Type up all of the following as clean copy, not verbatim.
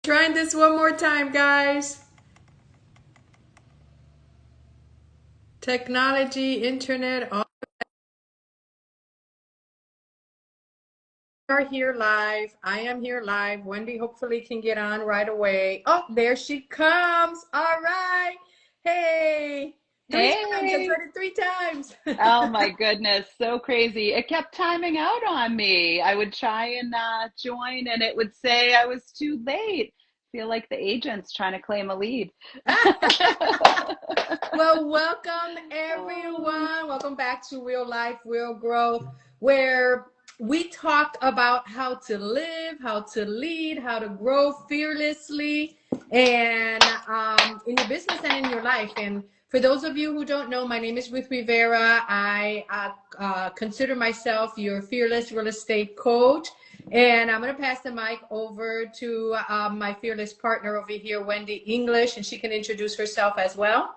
Trying this one more time, guys. Technology, internet, all are here live. I am here live. Wendy hopefully can get on right away. Oh, there she comes. All right. Hey, three times. I Hey. tried it three times. Oh my goodness, so crazy. It kept timing out on me. I would try and join and it would say I was too late. Feel like the agent's trying to claim a lead. Well, welcome Oh, everyone. Welcome back to Real Life, Real Growth, where we talk about how to live, how to lead, how to grow fearlessly, and in your business and in your life. And for those of you who don't know, my name is Ruth Rivera. I consider myself your fearless real estate coach. And I'm going to pass the mic over to my fearless partner over here, Wendy English, and she can introduce herself as well.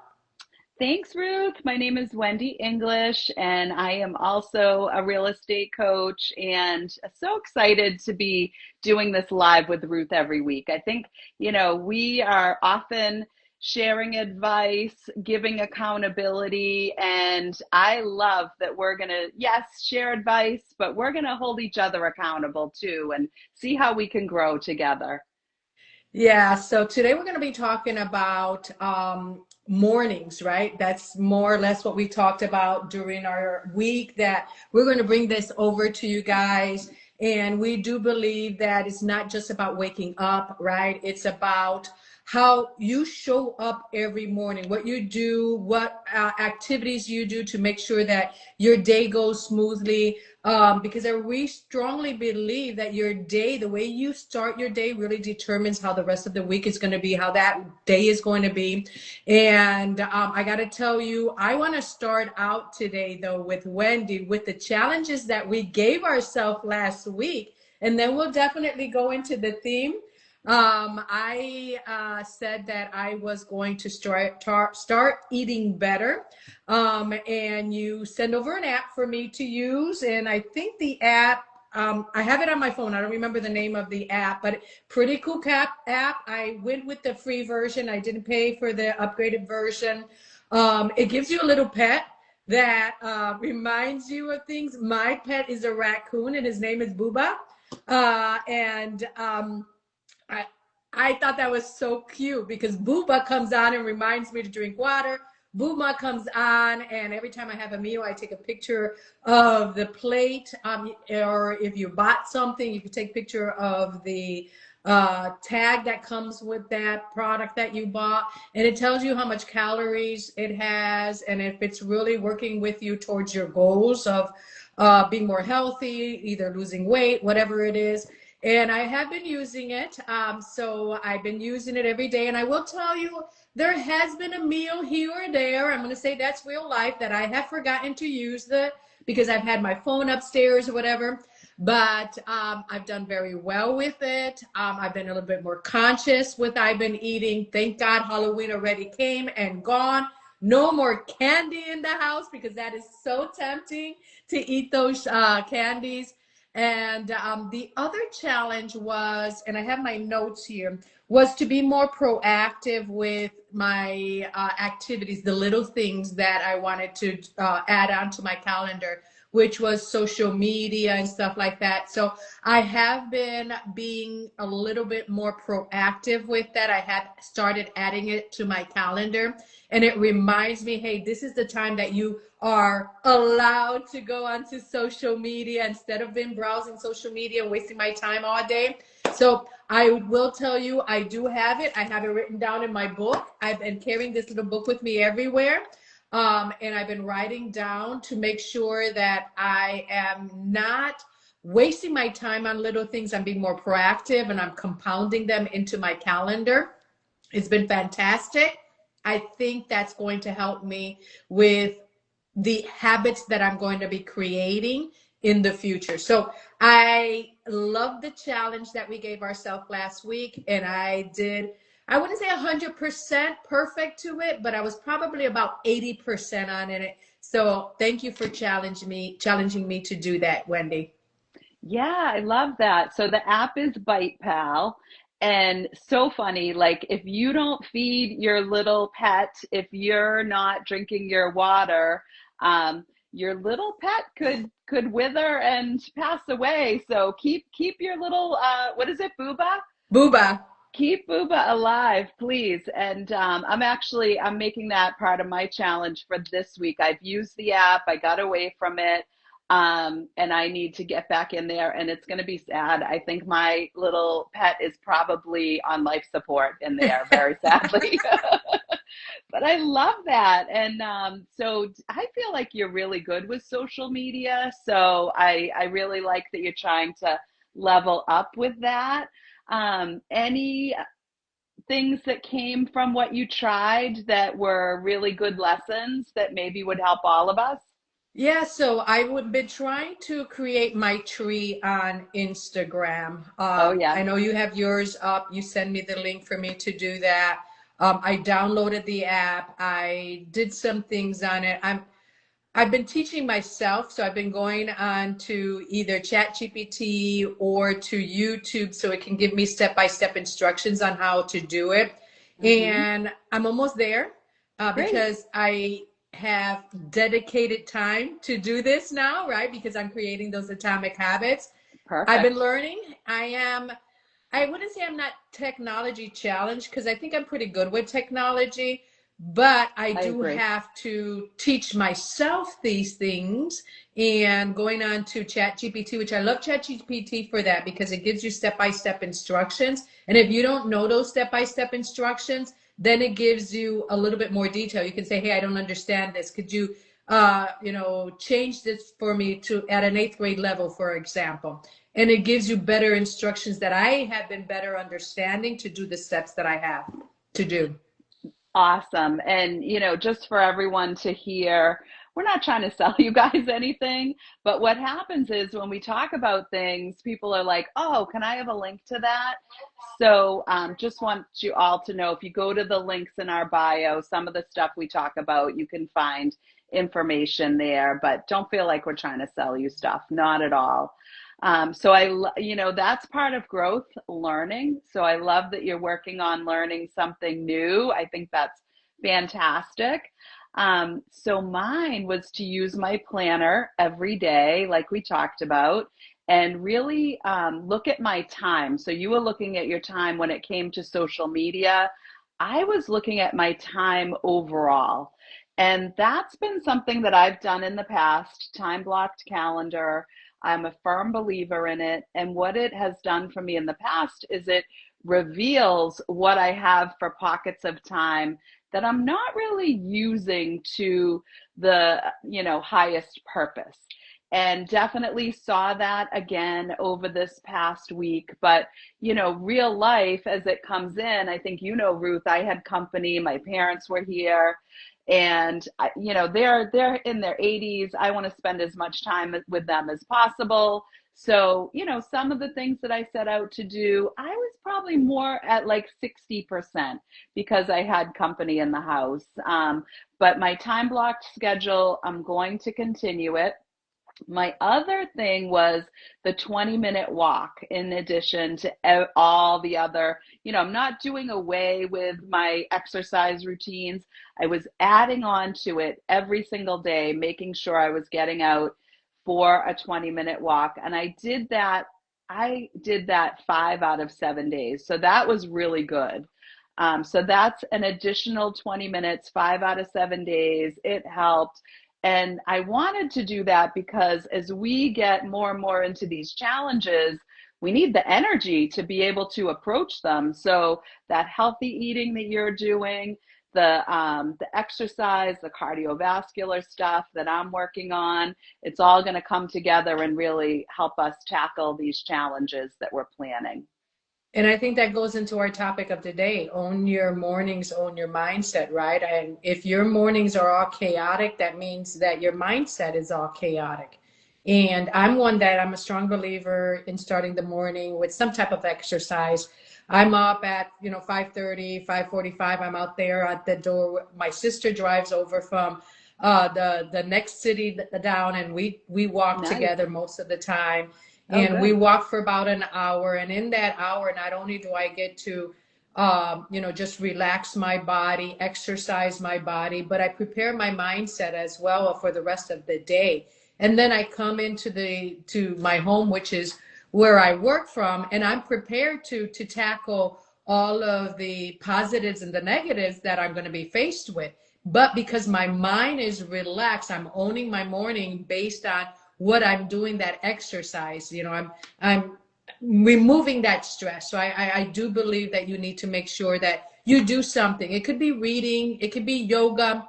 thanks, Ruth. My name is Wendy English, and I am also a real estate coach and so excited to be doing this live with Ruth every week. I think, we are often sharing advice, giving accountability, and I love that we're going to, yes, share advice, but we're going to hold each other accountable too and see how we can grow together. Yeah, so today we're going to be talking about mornings, right? That's more or less what we talked about during our week, that we're going to bring this over to you guys. And we do believe that it's not just about waking up, right? It's about how you show up every morning, what you do, what activities you do to make sure that your day goes smoothly. Because we strongly believe that your day, the way you start your day, really determines how the rest of the week is going to be, how that day is going to be. And I got to tell you, I want to start out today, though, with Wendy, with the challenges that we gave ourselves last week. And then we'll definitely go into the theme. I said that I was going to start eating better. And you send over an app for me to use. And I think the app, I have it on my phone. I don't remember the name of the app, but pretty cool app. I went with the free version. I didn't pay for the upgraded version. It gives you a little pet that reminds you of things. My pet is a raccoon, and his name is Booba. And I, I thought that was so cute because Booba comes on and reminds me to drink water. Booba comes on, and every time I have a meal, I take a picture of the plate. Or if you bought something, you can take a picture of the tag that comes with that product that you bought, and it tells you how much calories it has, and if it's really working with you towards your goals of being more healthy, either losing weight, whatever it is. And I have been using it. So I've been using it every day. And I will tell you, there has been a meal here or there. I'm going to say that's real life that I have forgotten to use the because I've had my phone upstairs or whatever. But I've done very well with it. I've been a little bit more conscious with I've been eating. Thank God Halloween already came and gone. No more candy in the house because that is so tempting to eat those candies. And the other challenge was, and I have my notes here, was to be more proactive with my activities, the little things that I wanted to add on to my calendar, which was social media and stuff like that. So I have been being a little bit more proactive with that. I had started adding it to my calendar, and it reminds me, hey, this is the time that you are allowed to go onto social media instead of been browsing social media and wasting my time all day. So I will tell you, I do have it. I have it written down in my book. I've been carrying this little book with me everywhere. And I've been writing down to make sure that I am not wasting my time on little things. I'm being more proactive and I'm compounding them into my calendar. It's been fantastic. I think that's going to help me with the habits that I'm going to be creating in the future. So I love the challenge that we gave ourselves last week, and I wouldn't say 100% perfect to it, but I was probably about 80% on it. So thank you for challenging me to do that, Wendy. Yeah, I love that. So the app is Bite Pal, And so funny, like if you don't feed your little pet, if you're not drinking your water, your little pet could wither and pass away. So keep your little what is it, Booba? Booba. Keep Booba alive, please. And I'm making that part of my challenge for this week. I've used the app, I got away from it, and I need to get back in there. And it's going to be sad. I think my little pet is probably on life support in there, very sadly. But I love that. And so I feel like you're really good with social media. So I really like that you're trying to level up with that. Any things that came from what you tried that were really good lessons that maybe would help all of us? Yeah, so I would been trying to create my tree on Instagram. Oh, yeah. I know you have yours up. You send me the link for me to do that. I downloaded the app. I did some things on it. I've been teaching myself, so I've been going on to either ChatGPT or to YouTube so it can give me step-by-step instructions on how to do it. Hmm. And I'm almost there Great. because I have dedicated time to do this now, right? Because I'm creating those atomic habits. I've been Perfect. learning. I wouldn't say I'm not technology challenged because I think I'm pretty good with technology, but I I do agree. have to teach myself these things. And going on to ChatGPT, which I love ChatGPT for that because it gives you step-by-step instructions. And if you don't know those step-by-step instructions, then it gives you a little bit more detail. You can say, "Hey, I don't understand this. Could you, change this for me to at an eighth grade level, for example?" And it gives you better instructions that I have been better understanding to do the steps that I have to do. Awesome. And, just for everyone to hear, we're not trying to sell you guys anything, but what happens is when we talk about things, people are like, oh, can I have a link to that? So just want you all to know if you go to the links in our bio, some of the stuff we talk about, you can find information there, but don't feel like we're trying to sell you stuff, not at all. So that's part of growth, learning. So I love that you're working on learning something new. I think that's fantastic. So mine was to use my planner every day, like we talked about, and really look at my time. So you were looking at your time when it came to social media. I was looking at my time overall. And that's been something that I've done in the past, time blocked calendar. I'm a firm believer in it. And what it has done for me in the past is it reveals what I have for pockets of time that I'm not really using to the, highest purpose. And definitely saw that again over this past week. But, real life as it comes in, I think, Ruth, I had company, my parents were here, and they're in their 80s. I want to spend as much time with them as possible. So some of the things that I set out to do, I was probably more at like 60% because I had company in the house. But my time blocked schedule, I'm going to continue it. My other thing was the 20-minute walk, in addition to all the other, I'm not doing away with my exercise routines. I was adding on to it every single day, making sure I was getting out for a 20-minute walk. And I did that 5 out of 7 days. So that was really good. So that's an additional 20 minutes, 5 out of 7 days. It helped. And I wanted to do that because as we get more and more into these challenges, we need the energy to be able to approach them. So that healthy eating that you're doing, the exercise, the cardiovascular stuff that I'm working on, it's all going to come together and really help us tackle these challenges that we're planning. And I think that goes into our topic of today. Own your mornings, own your mindset, right? And if your mornings are all chaotic, that means that your mindset is all chaotic. And I'm a strong believer in starting the morning with some type of exercise. I'm up at, 5:30, 5:45. I'm out there at the door. My sister drives over from the next city down, and we walk Nice. together most of the time. Oh, And we good. walk for about an hour. And in that hour, not only do I get to, just relax my body, exercise my body, but I prepare my mindset as well for the rest of the day. And then I come into to my home, which is where I work from, and I'm prepared to tackle all of the positives and the negatives that I'm going to be faced with. But because my mind is relaxed, I'm owning my morning based on what I'm doing, that exercise. I'm removing that stress. So I do believe that you need to make sure that you do something. It could be reading, it could be yoga,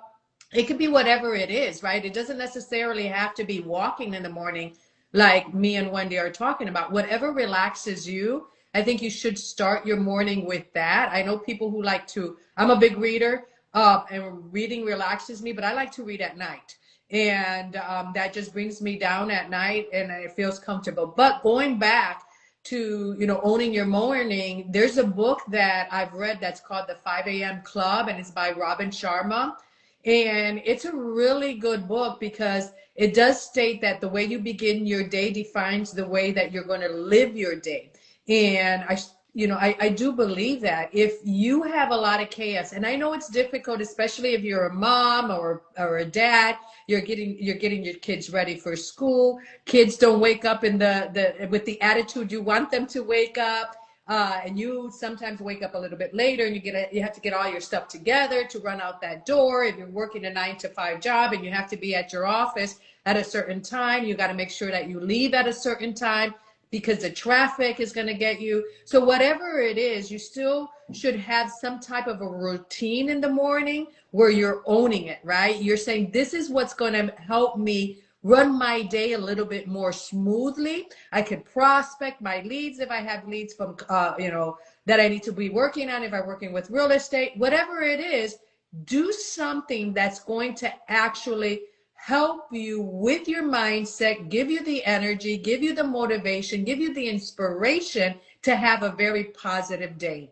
it could be whatever it is, right? It doesn't necessarily have to be walking in the morning like me and Wendy are talking about. Whatever relaxes you, I think you should start your morning with that. I know people who like to, I'm a big reader, and reading relaxes me, but I like to read at night. And that just brings me down at night and it feels comfortable. But going back to, owning your morning, there's a book that I've read that's called The 5 a.m. Club, and it's by Robin Sharma. And it's a really good book because it does state that the way you begin your day defines the way that you're going to live your day. And I do believe that if you have a lot of chaos, and I know it's difficult, especially if you're a mom or a dad, you're getting your kids ready for school. Kids don't wake up in the with the attitude you want them to wake up. And you sometimes wake up a little bit later and you have to get all your stuff together to run out that door. If you're working a 9 to 5 job and you have to be at your office at a certain time, you got to make sure that you leave at a certain time because the traffic is going to get you. So whatever it is, you still should have some type of a routine in the morning where you're owning it, right? You're saying, this is what's going to help me run my day a little bit more smoothly. I could prospect my leads if I have leads from, that I need to be working on, if I'm working with real estate, whatever it is, do something that's going to actually help you with your mindset, give you the energy, give you the motivation, give you the inspiration to have a very positive day.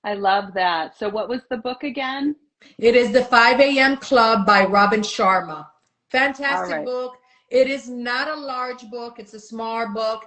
I love that. So, what was the book again? It is the 5 a.m. Club by Robin Sharma. All Fantastic right. book. It is not a large book, it's a small book,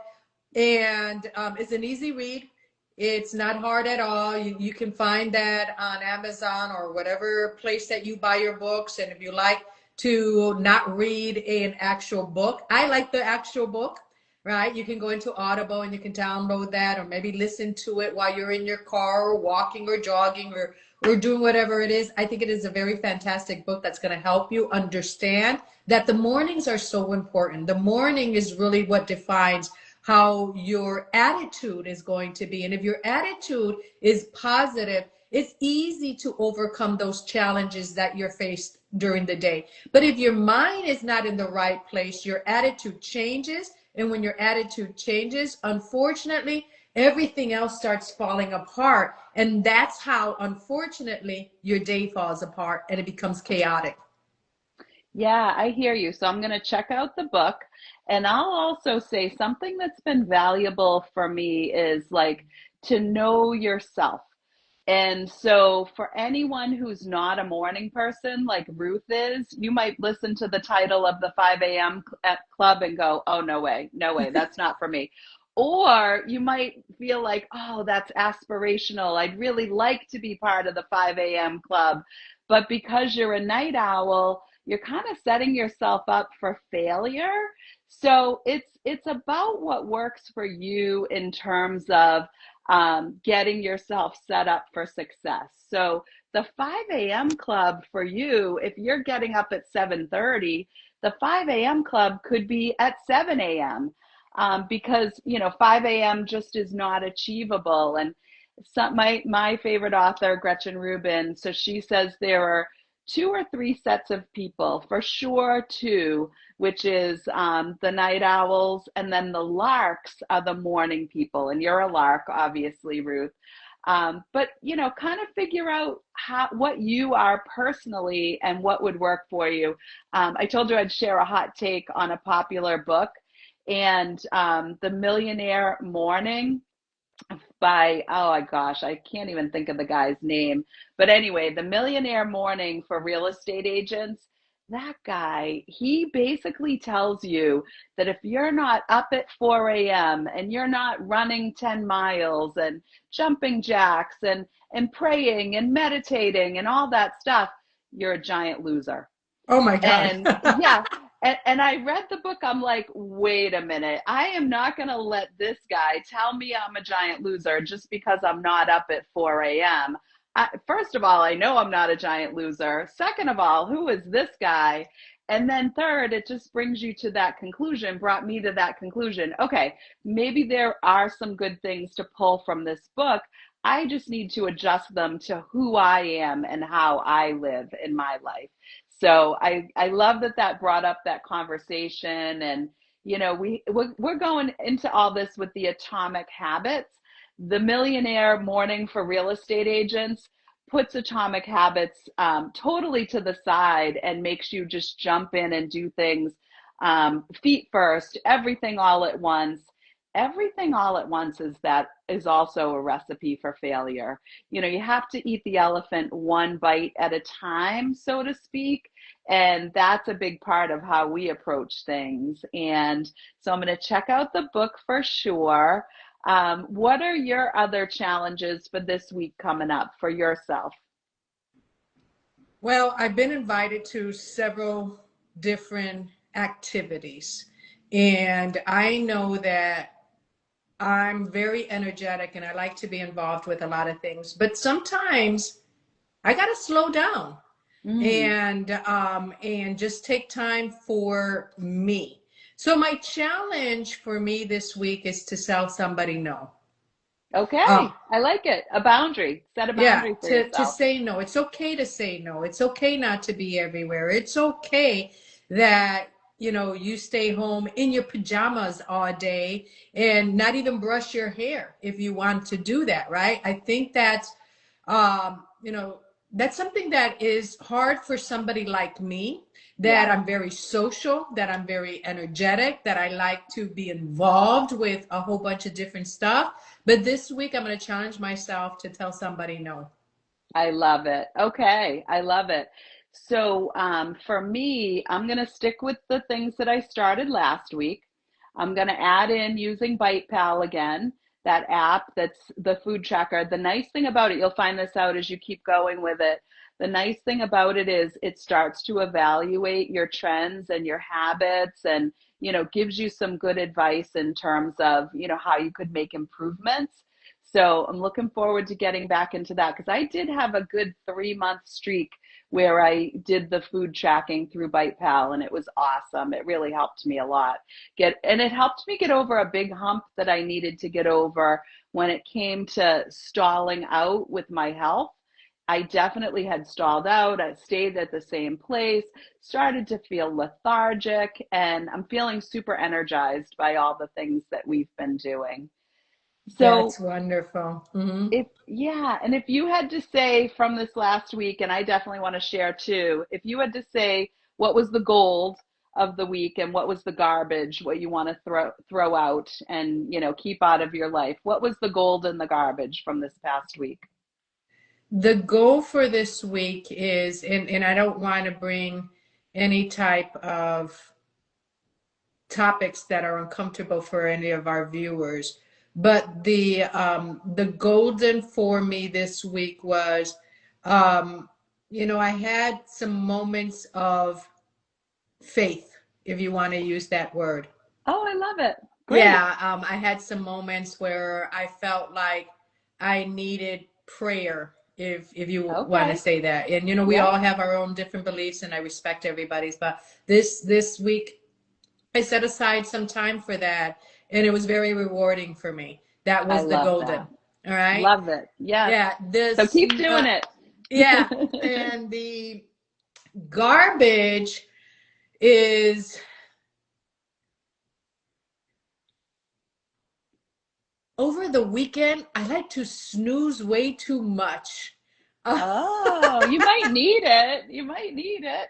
and it's an easy read. It's not hard at all. You can find that on Amazon or whatever place that you buy your books. And if you like to not read an actual book, I like the actual book, right? You can go into Audible and you can download that, or maybe listen to it while you're in your car or walking or jogging or doing whatever it is. I think it is a very fantastic book that's going to help you understand that the mornings are so important. The morning is really what defines how your attitude is going to be. And if your attitude is positive, it's easy to overcome those challenges that you're faced during the day. But if your mind is not in the right place, your attitude changes. And when your attitude changes, unfortunately, everything else starts falling apart. And that's how, unfortunately, your day falls apart and it becomes chaotic. Yeah, I hear you. So I'm going to check out the book. And I'll also say something that's been valuable for me is like to know yourself. And so, for anyone who's not a morning person like Ruth is, you might listen to the title of the 5 a.m. Club and go, oh, no way, no way, that's not for me. Or you might feel like, oh, that's aspirational. I'd really like to be part of the 5 a.m. club. But because you're a night owl, you're kind of setting yourself up for failure. So it's about what works for you in terms of getting yourself set up for success. So the 5 a.m. club for you, if you're getting up at 7:30, the 5 a.m. club could be at 7 a.m. Because 5 a.m. just is not achievable. And my favorite author, Gretchen Rubin, so she says there are two or three sets of people, for sure two, which is the night owls, and then the larks are the morning people. And you're a lark, obviously, Ruth. But kind of figure out what you are personally and what would work for you. I told you I'd share a hot take on a popular book, and The Millionaire Morning by, oh my gosh, I can't even think of the guy's name. But anyway, The Millionaire Morning for real estate agents. that guy, he basically tells you that if you're not up at 4 a.m. and you're not running 10 miles and jumping jacks and praying and meditating and all that stuff, you're a giant loser. Oh my God. And yeah, and I read the book. I'm like, wait a minute. I am not going to let this guy tell me I'm a giant loser just because I'm not up at 4 a.m. First of all, I know I'm not a giant loser. Second of all, who is this guy? And then third, it just brings you to that conclusion, brought me to that conclusion. Okay, maybe there are some good things to pull from this book. I just need to adjust them to who I am and how I live in my life. So I love that that brought up that conversation. And you know, we're going into all this with the atomic habits. The Millionaire Morning for Real Estate Agents puts atomic habits totally to the side and makes you just jump in and do things feet first, everything all at once. Everything all at once is also a recipe for failure. You know, you have to eat the elephant one bite at a time, so to speak. And that's a big part of how we approach things. And so I'm going to check out the book for sure. What are your other challenges for this week coming up for yourself? Well, I've been invited to several different activities, and I know that I'm very energetic and I like to be involved with a lot of things, but sometimes I got to slow down Mm, and just take time for me. So my challenge for me this week is to tell somebody no. Um, okay, I like it. A boundary. Set a yeah, boundary for to yourself. say no. It's okay to say no. It's okay not to be everywhere. It's okay that, you stay home in your pajamas all day and not even brush your hair if you want to do that, right? I think um, you know, that's something that is hard for somebody like me, that Yeah. I'm very social, that I'm very energetic, that I like to be involved with a whole bunch of different stuff. But this week, I'm going to challenge myself to tell somebody no. I love it. Okay, I love it. So for me, I'm going to stick with the things that I started last week. I'm going to add in using BitePal again, that app that's the food tracker. The nice thing about it, you'll find this out as you keep going with it. The nice thing about it is it starts to evaluate your trends and your habits and, you know, gives you some good advice in terms of, you know, how you could make improvements. So I'm looking forward to getting back into that because I did have a good 3 month streak where I did the food tracking through BitePal and it was awesome. It really helped me a lot. It helped me get over a big hump that I needed to get over when it came to stalling out with my health. I definitely had stalled out. I stayed at the same place, started to feel lethargic, and I'm feeling super energized by all the things that we've been doing. So That's wonderful. Hmm. and if you had to say from this last week, and I definitely want to share too, if you had to say what was the gold of the week and what was the garbage, what you want to throw out and keep out of your life, what was the gold and the garbage from this past week? The goal for this week is, and I don't want to bring any type of topics that are uncomfortable for any of our viewers. But the golden for me this week was, um, I had some moments of faith, if you want to use that word. Oh, I love it. Great. Yeah, I had some moments where I felt like I needed prayer, if you want to Okay. say that. And we Yep. all have our own different beliefs, and I respect everybody's. But this week, I set aside some time for that, and it was very rewarding for me. That I was the love golden. that. All right. Love it. Yes. Yeah. So keep doing it. Yeah. And the garbage is over the weekend. I like to snooze way too much. Uh, Oh, you might need it. You might need it.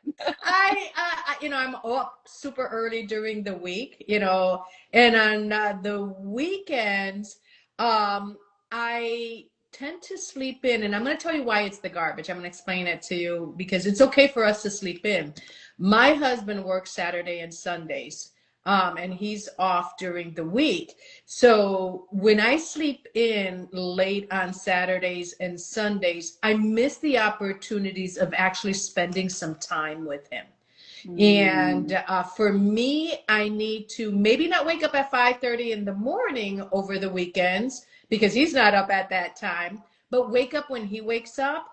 I'm up super early during the week, and on the weekends, I tend to sleep in, and I'm going to tell you why it's the garbage. I'm going to explain it to you because it's okay for us to sleep in. My husband works Saturday and Sundays, and he's off during the week. So when I sleep in late on Saturdays and Sundays, I miss the opportunities of actually spending some time with him. And Mm. for me, I need to maybe not wake up at 5:30 in the morning over the weekends because he's not up at that time, but wake up when he wakes up,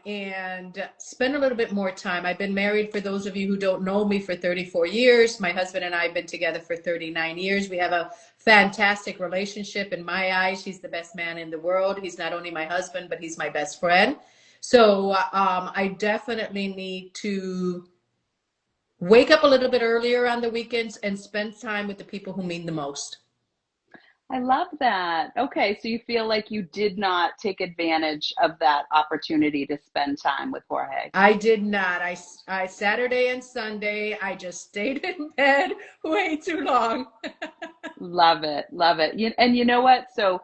and spend a little bit more time. I've been married, for those of you who don't know me, for 34 years. My husband and I have been together for 39 years. We have a fantastic relationship. In my eyes, he's the best man in the world. He's not only my husband, but he's my best friend. So I definitely need to wake up a little bit earlier on the weekends and spend time with the people who mean the most. I love that. Okay, so you feel like you did not take advantage of that opportunity to spend time with Jorge. I did not. I Saturday and Sunday, I just stayed in bed way too long. Love it, love it. And you know what? So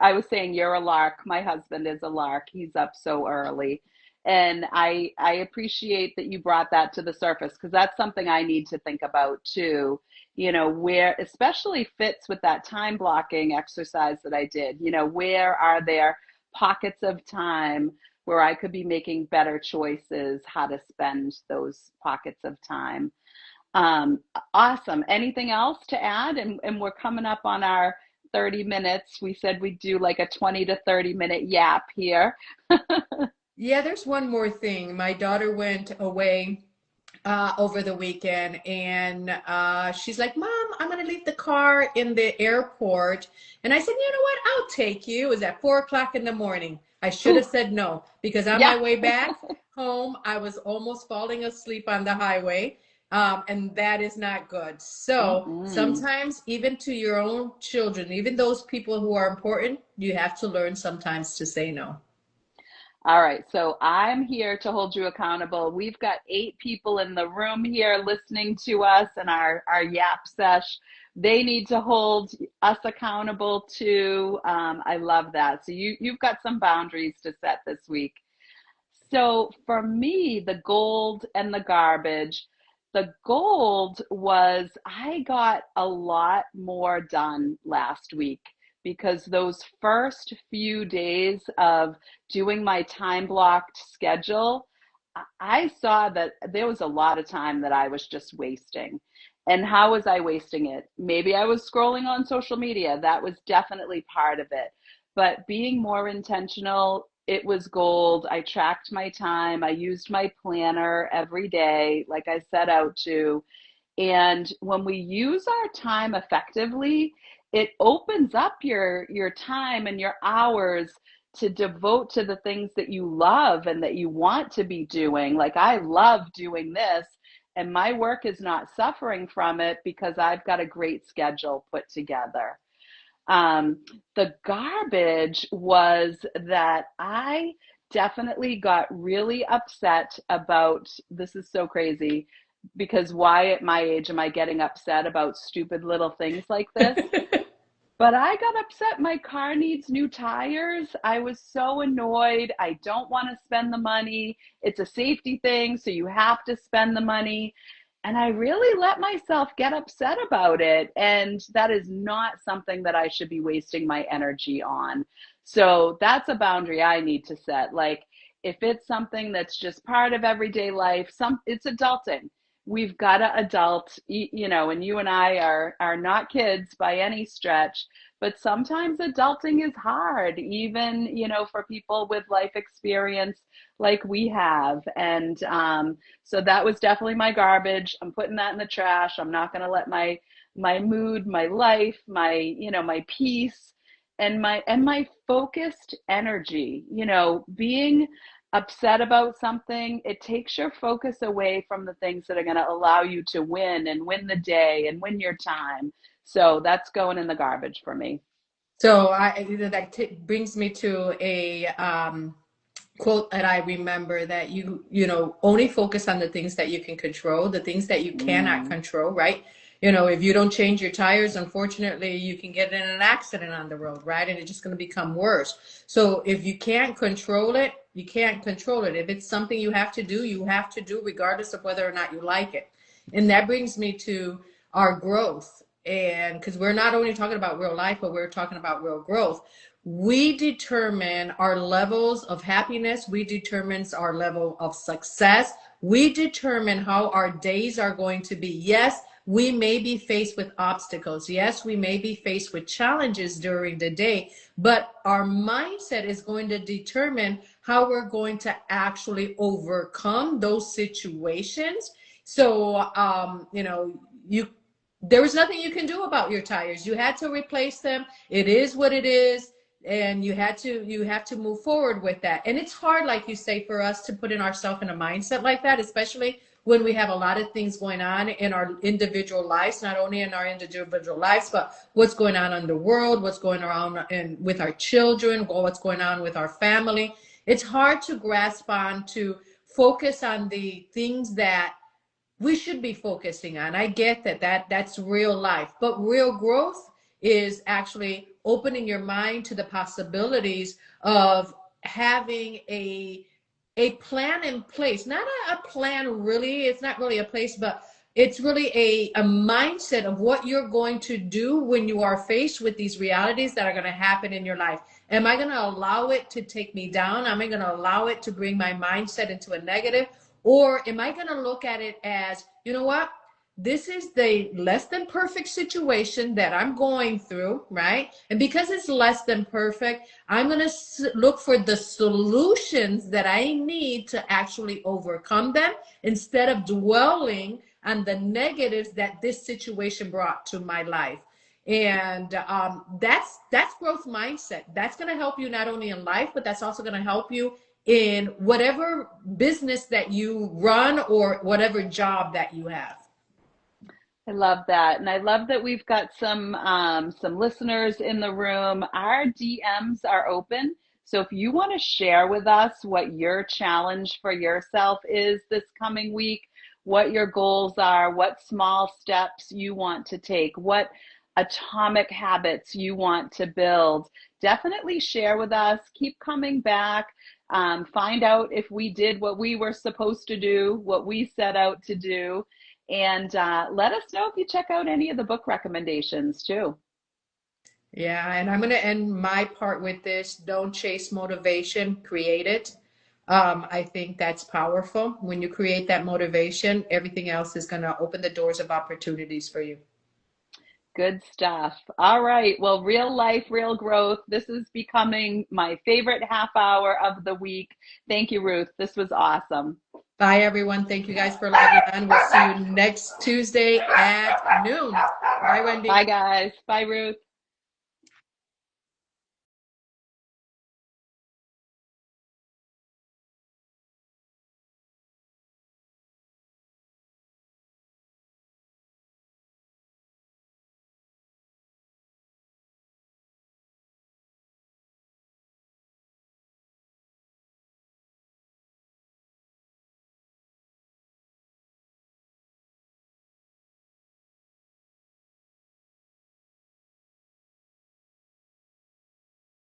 I was saying you're a lark. My husband is a lark. He's up so early. And I appreciate that you brought that to the surface because that's something I need to think about too. Where especially fits with that time blocking exercise that I did. Where are there pockets of time where I could be making better choices, how to spend those pockets of time. Um, awesome. Anything else to add? And we're coming up on our 30 minutes. We said we'd do like a 20 to 30-minute yap here. Yeah, there's one more thing. My daughter went away over the weekend, and she's like, Mom, I'm going to leave the car in the airport. And I said, you know what? I'll take you. It was at 4 o'clock in the morning. I should have Ooh, said no because on my yeah. way back home, I was almost falling asleep on the highway. And that is not good. So Mm-mm. sometimes, even to your own children, even those people who are important, you have to learn sometimes to say no. All right, so I'm here to hold you accountable. We've got 8 people in the room here listening to us and our yap sesh. They need to hold us accountable too. I love that. So you've got some boundaries to set this week. So for me, the gold and the garbage, the gold was I got a lot more done last week because those first few days of doing my time blocked schedule, I saw that there was a lot of time that I was just wasting. And how was I wasting it? Maybe I was scrolling on social media. That was definitely part of it. But being more intentional, it was gold. I tracked my time. I used my planner every day, like I set out to. And when we use our time effectively, it opens up your time and your hours to devote to the things that you love and that you want to be doing. Like I love doing this, and my work is not suffering from it because I've got a great schedule put together. Um, the garbage was that I definitely got really upset about this is so crazy because why at my age am I getting upset about stupid little things like this? But I got upset. My car needs new tires. I was so annoyed. I don't want to spend the money. It's a safety thing, so you have to spend the money. And I really let myself get upset about it. And that is not something that I should be wasting my energy on. So that's a boundary I need to set. Like if it's something that's just part of everyday life, it's adulting. We've got to adult, and you and I are not kids by any stretch, but sometimes adulting is hard, even, for people with life experience like we have. And so that was definitely my garbage. I'm putting that in the trash. I'm not going to let my mood, my life, my peace and my focused energy, being upset about something, it takes your focus away from the things that are going to allow you to win and win the day and win your time. So that's going in the garbage for me. So brings me to a quote that I remember, that you know only focus on the things that you can control, the things that you cannot Mm, control, right? You know, if you don't change your tires, unfortunately, you can get in an accident on the road, right? And it's just going to become worse. So if you can't control it, you can't control it. If it's something you have to do, you have to do regardless of whether or not you like it. And that brings me to our growth. And because we're not only talking about real life, but we're talking about real growth. We determine our levels of happiness. We determine our level of success. We determine how our days are going to be. Yes, we may be faced with obstacles. Yes, we may be faced with challenges during the day, but our mindset is going to determine how we're going to actually overcome those situations. So, you know, there was nothing you can do about your tires. You had to replace them. It is what it is. And you have to move forward with that. And it's hard, like you say, for us to put in ourselves in a mindset like that, especially when we have a lot of things going on in our individual lives, not only in our individual lives, but what's going on in the world, what's going on with our children, or what's going on with our family. It's hard to grasp on, to focus on the things that we should be focusing on. I get that's real life, but real growth is actually opening your mind to the possibilities of having a plan in place. Not a plan, really, it's not really a place, but it's really a mindset of what you're going to do when you are faced with these realities that are going to happen in your life. Am I going to allow it to take me down? Am I going to allow it to bring my mindset into a negative? Or am I going to look at it as, you know what? This is the less than perfect situation that I'm going through, right? And because it's less than perfect, I'm going to look for the solutions that I need to actually overcome them instead of dwelling on the negatives that this situation brought to my life. And that's growth mindset. That's going to help you not only in life, but that's also going to help you in whatever business that you run or whatever job that you have. I love that. And I love that we've got some listeners in the room. Our DMs are open. So if you want to share with us what your challenge for yourself is this coming week, what your goals are, what small steps you want to take, what atomic habits you want to build, definitely share with us. Keep coming back. Find out if we did what we were supposed to do, what we set out to do. And let us know if you check out any of the book recommendations too. Yeah, and I'm going to end my part with this. Don't chase motivation, create it. I think that's powerful. When you create that motivation, everything else is going to open the doors of opportunities for you. Good stuff. All right. Well, real life, real growth. This is becoming my favorite half hour of the week. Thank you, Ruth. This was awesome. Bye, everyone. Thank you guys for logging on. We'll see you next Tuesday at noon. Bye, Wendy. Bye, guys. Bye, Ruth.